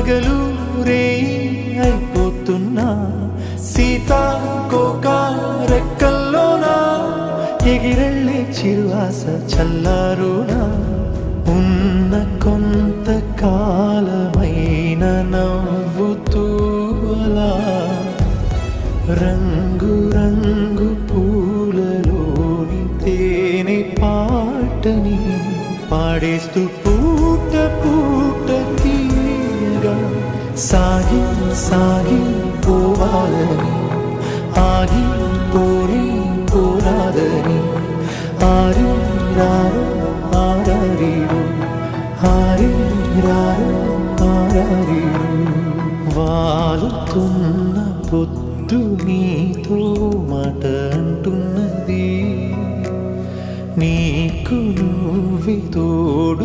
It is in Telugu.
పగలు రే అయిపోతున్నా సీతాకోక రెక్కల్లోనా ఎగిరెళ్ళే చిరువాస చల్లారునా ఉన్న కొంత కాలమైన నవ్వుతూ అలా రంగు రంగు పూలలోని తేనె పాటని పాడేస్తూ పూట పూట తీయగా సాగి సాగి పోవాలని ఆగి పోని పోరాదని ఆరి రారు ఆరారీరు ఆరి రారు ఆరారీరు వాలుతున్న పొద్దు నీతో మాట అంటున్నది నీకు నువ్వే తోడు